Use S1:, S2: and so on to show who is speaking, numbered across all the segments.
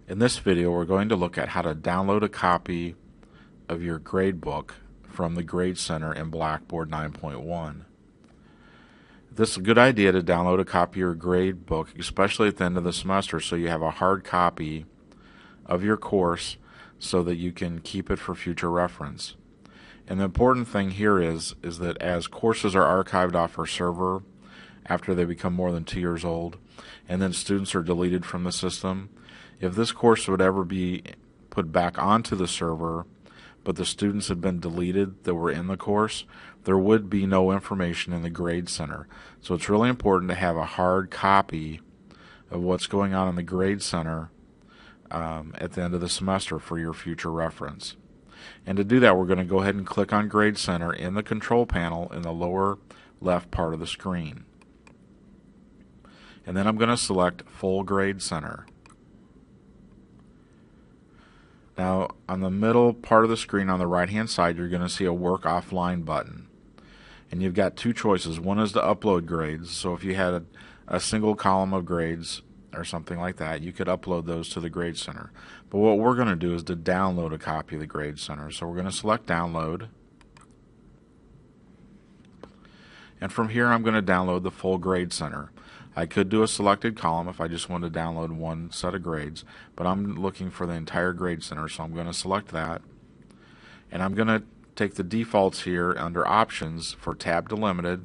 S1: In this video, we're going to look at how to download a copy of your gradebook from the Gradecenter in Blackboard 9.1. This is a good idea to download a copy of your gradebook, especially at the end of the semester, so you have a hard copy of your course so that you can keep it for future reference. And the important thing here is that as courses are archived off our server after they become more than 2 years old, and then students are deleted from the system, if this course would ever be put back onto the server, but the students had been deleted that were in the course, there would be no information in the Gradecenter. So it's really important to have a hard copy of what's going on in the Gradecenter at the end of the semester for your future reference. And to do that, we're going to go ahead and click on Gradecenter in the control panel in the lower left part of the screen. And then I'm going to select Full Gradecenter. Now, on the middle part of the screen on the right-hand side, you're going to see a Work Offline button. And you've got two choices. One is to upload grades. So if you had a single column of grades or something like that, you could upload those to the Gradecenter. But what we're going to do is to download a copy of the Gradecenter. So we're going to select Download. And from here, I'm going to download the full Gradecenter. I could do a selected column if I just wanted to download one set of grades, but I'm looking for the entire Gradecenter, so I'm going to select that. And I'm going to take the defaults here under Options for Tab Delimited,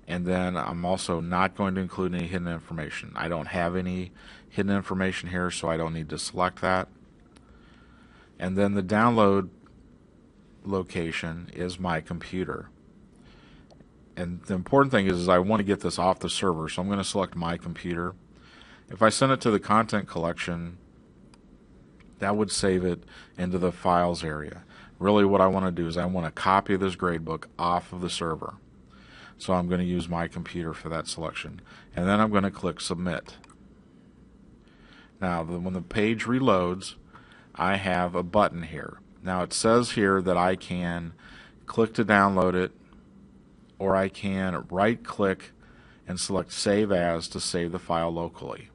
S1: and then I'm also not going to include any hidden information. I don't have any hidden information here, so I don't need to select that. And then the download location is my computer. And the important thing is I want to get this off the server, so I'm going to select my computer. If I send it to the content collection, that would save it into the files area. Really what I want to do is I want to copy this gradebook off of the server. So I'm going to use my computer for that selection. And then I'm going to click Submit. Now when the page reloads, I have a button here. Now it says here that I can click to download it, or I can right-click and select Save As to save the file locally.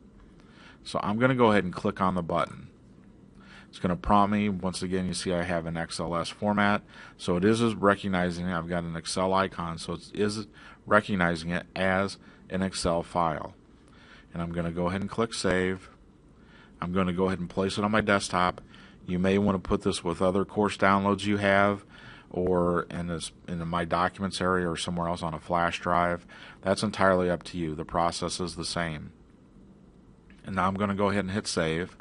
S1: So I'm going to go ahead and click on the button. It's going to prompt me. Once again, you see I have an XLS format, so it is recognizing it. I've got an Excel icon, so it is recognizing it as an Excel file. And I'm going to go ahead and click Save. I'm going to go ahead and place it on my desktop. You may want to put this with other course downloads you have, or in the My Documents area or somewhere else on a flash drive. That's entirely up to you. The process is the same. And now I'm going to go ahead and hit Save,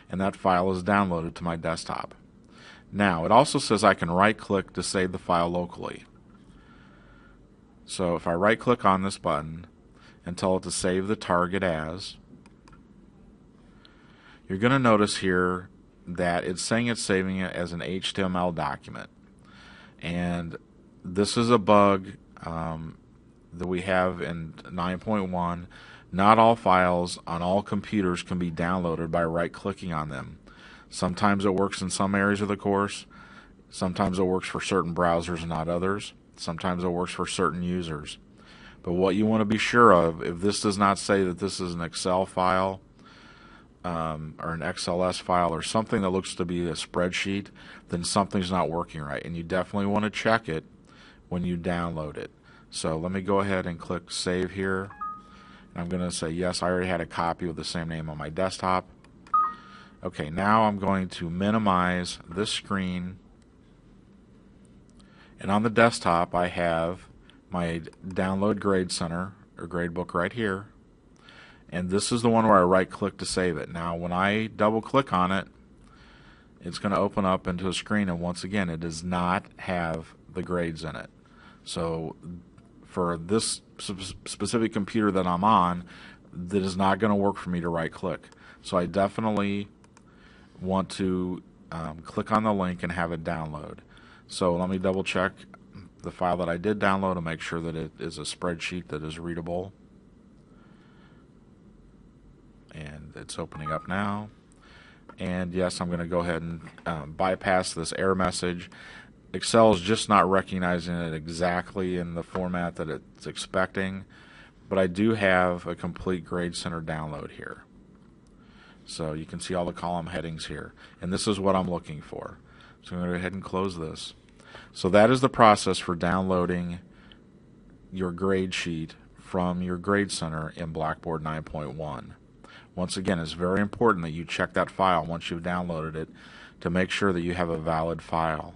S1: and that file is downloaded to my desktop. Now it also says I can right-click to save the file locally. So if I right-click on this button and tell it to save the target as, you're going to notice here that it's saying it's saving it as an HTML document. And this is a bug that we have in 9.1. Not all files on all computers can be downloaded by right-clicking on them. Sometimes it works in some areas of the course. Sometimes it works for certain browsers and not others. Sometimes it works for certain users. But what you want to be sure of, if this does not say that this is an Excel file, or an XLS file or something that looks to be a spreadsheet, then something's not working right, and you definitely want to check it when you download it. So let me go ahead and click Save here, and I'm going to say yes, I already had a copy with the same name on my desktop. Okay, now I'm going to minimize this screen, and on the desktop I have my Download Gradecenter or Gradebook right here. And this is the one where I right-click to save it. Now, when I double-click on it, it's going to open up into a screen, and once again, it does not have the grades in it. So for this specific computer that I'm on, that is not going to work for me to right-click. So I definitely want to click on the link and have it download. So let me double-check the file that I did download and make sure that it is a spreadsheet that is readable. And it's opening up now. And yes, I'm going to go ahead and bypass this error message. Excel is just not recognizing it exactly in the format that it's expecting, but I do have a complete Gradecenter download here. So you can see all the column headings here. And this is what I'm looking for. So I'm going to go ahead and close this. So that is the process for downloading your grade sheet from your Gradecenter in Blackboard 9.1. Once again, it's very important that you check that file once you've downloaded it to make sure that you have a valid file.